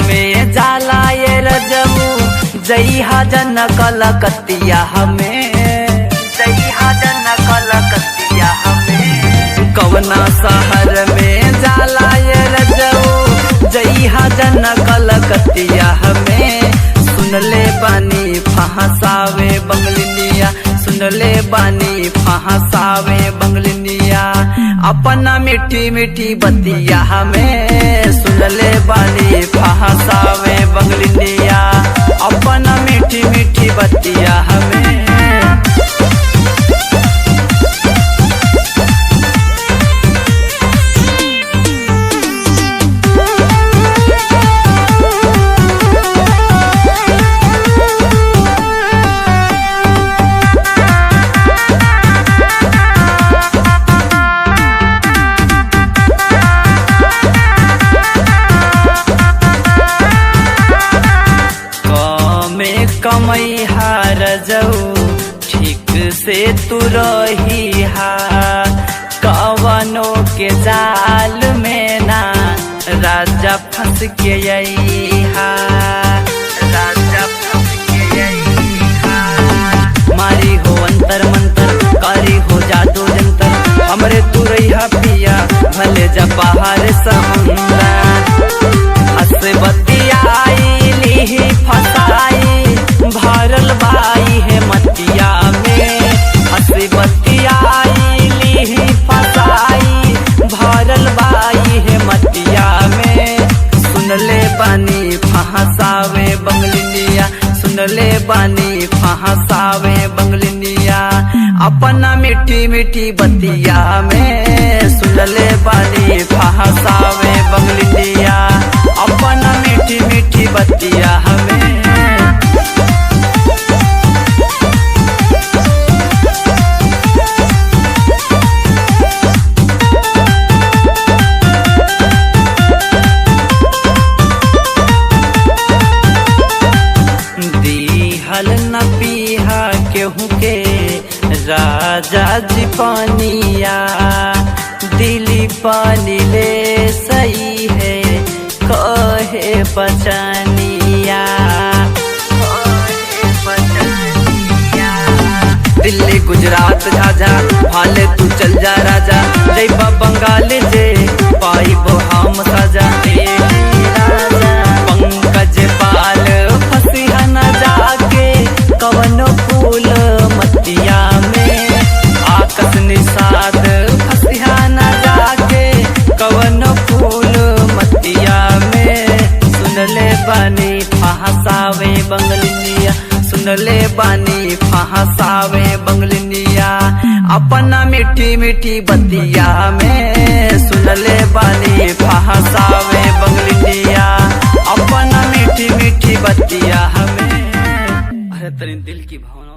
में जाला ये रजबू जइहा जन कलकतिया हमें, जइहा जन कलकतिया हमें। कवना शहर में जाला ये रजबू जइहा जन कलकतिया हमें। सुनले बानी फहसावे बंगलिनिया, सुनले बानी फहसावे बंगलिनिया। अपना मीठी मीठी बतिया हमें सुनले बानी फहसावे बंगलिनिया। अपना मीठी मीठी बतिया हमें। कमई हार जाऊ ठीक से तू रही हा, कवनो के जाल में ना राजा फंस के यही हा, राजा फंस के यही हा। मारी हो अंतर मंतर कारी हो जादू जंतर, हमरे तू रही हा पिया भले जा बाहर समुंदर। हंस बतियाई ली फसाई भरल बाई है मतिया में, हंसी बतियाई ली फसाई भरल बाई है मतिया में। सुनले बानी फहसावे बंगलिनिया, सुनले बानी फहसावे बंगलिनिया। अपना मीठी मीठी बतिया में सुनले बानी फहसावे बंगलिनिया। अपना मीठी मीठी बतिया हमें। हल न पीहा केहू के राजा जी पानिया, दिली पानी ले सही है कहे बचनिया, कहे बचनिया। दिल्ली गुजरात झाझा भाले तू चल जा राजा, जैबा बंगाल जे पाई वो हम सजा। पंकज पाल फसिया न जाके कवनो फूल मतिया में, आकस निषाद फसिया न जाके कवनो फूल मतिया में। सुनले बानी फहसावे बंगलिनिया, सुनले बानी फहसावे बंगलिनिया। अपना मीठी मीठी बतिया में सुनले बानी फहसावे बंगलिनिया। अपना मीठी मीठी बतिया हमें। अरे तेरे दिल की भावना